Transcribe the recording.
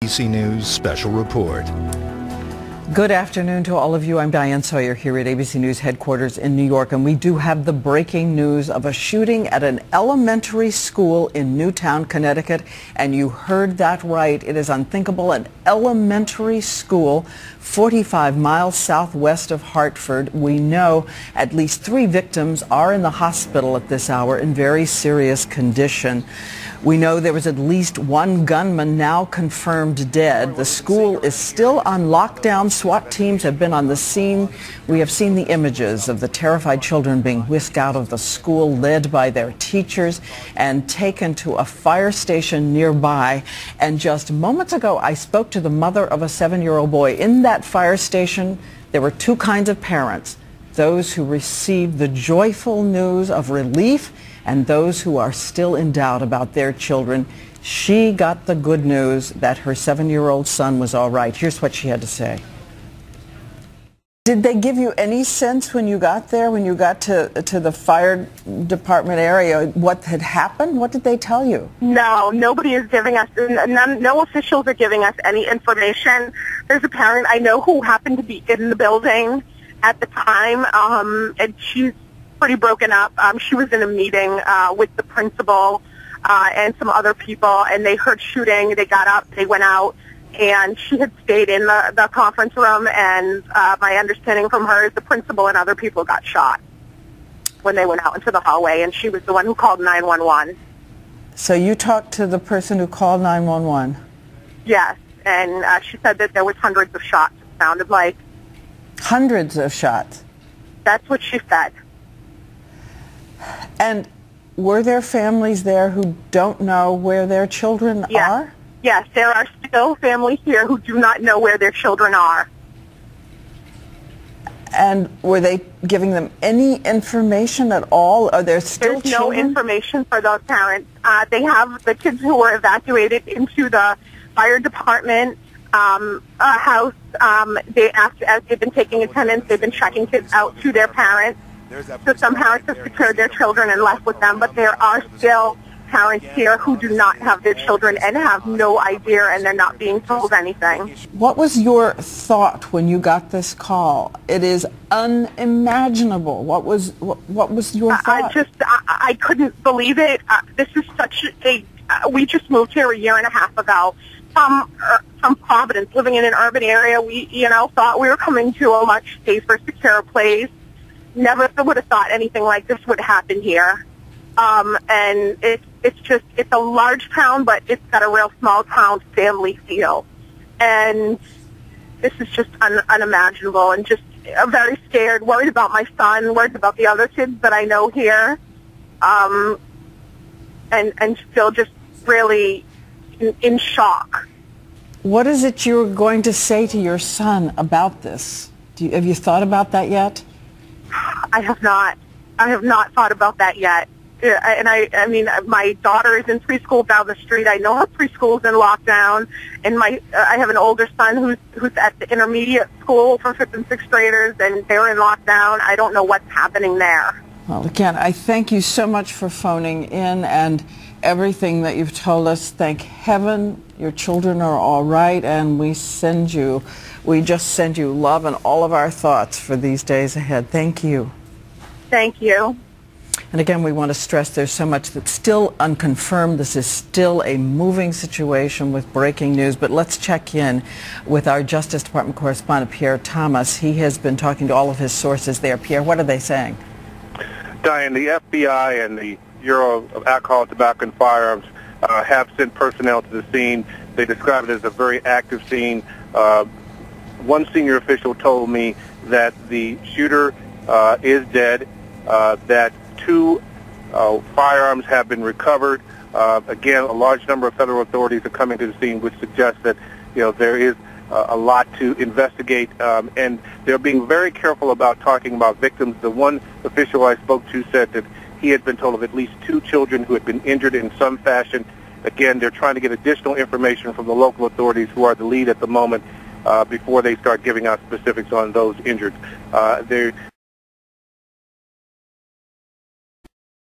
ABC News Special Report. Good afternoon to all of you. I'm Diane Sawyer here at ABC News headquarters in New York, and we do have the breaking news of a shooting at an elementary school in Newtown, Connecticut. And you heard that right. It is unthinkable. An elementary school 45 miles southwest of Hartford. We know at least 3 victims are in the hospital at this hour in very serious condition. We know there was at least 1 gunman now confirmed dead. The school is still on lockdown. SWAT teams have been on the scene. We have seen the images of the terrified children being whisked out of the school, led by their teachers, and taken to a fire station nearby. And just moments ago, I spoke to the mother of a 7-year-old boy. In that fire station, there were 2 kinds of parents: those who received the joyful news of relief and those who are still in doubt about their children. She got the good news that her 7-year-old son was all right. Here's what she had to say. Did they give you any sense when you got there, when you got to the fire department area, what had happened? What did they tell you? No, nobody is giving us, no officials are giving us any information. There's a parent I know who happened to be in the building at the time, and she's pretty broken up. She was in a meeting with the principal and some other people, and they heard shooting. They got up, they went out, and she had stayed in the conference room, and my understanding from her is the principal and other people got shot when they went out into the hallway, and she was the one who called 911. So you talked to the person who called 911? Yes, and she said that there was hundreds of shots, it sounded like. Hundreds of shots? That's what she said. And were there families there who don't know where their children are? Yes, there are still families here who do not know where their children are. And were they giving them any information at all? Are there still There's no information for those parents. They have the kids who were evacuated into the fire department house. They, as they've been taking attendance, they've been checking kids out to their parents. So some parents have secured their children and left with them, but there are still parents here who do not have their children and have no idea, and they're not being told anything. What was your thought when you got this call? It is unimaginable. What was your thought? I couldn't believe it. This is such a, we just moved here a year and a half ago from Providence, living in an urban area. We, thought we were coming to a much safer, secure place. Never would have thought anything like this would happen here. And it's a large town, but it's got a real small town family feel. And this is just unimaginable, and just very scared, worried about my son, worried about the other kids that I know here, and still just really in shock. What is it you're going to say to your son about this? Have you thought about that yet? I have not. I have not thought about that yet. And I mean, my daughter is in preschool down the street. I know her preschool's in lockdown, and I have an older son who's at the intermediate school for 5th and 6th graders, and they're in lockdown. I don't know what's happening there. Well, again, I thank you so much for phoning in and everything that you've told us. Thank heaven your children are all right, and we just send you love and all of our thoughts for these days ahead. Thank you. Thank you. And again, we want to stress there's so much that's still unconfirmed. This is still a moving situation with breaking news. But let's check in with our Justice Department correspondent, Pierre Thomas. He has been talking to all of his sources there. Pierre, what are they saying? Diane, the FBI and the Bureau of Alcohol, Tobacco, and Firearms have sent personnel to the scene. They describe it as a very active scene. One senior official told me that the shooter is dead, that 2 firearms have been recovered. Again, a large number of federal authorities are coming to the scene, which suggests that there is a lot to investigate, and they're being very careful about talking about victims. The one official I spoke to said that he had been told of at least 2 children who had been injured in some fashion. Again, they're trying to get additional information from the local authorities, who are the lead at the moment, before they start giving out specifics on those injured. They're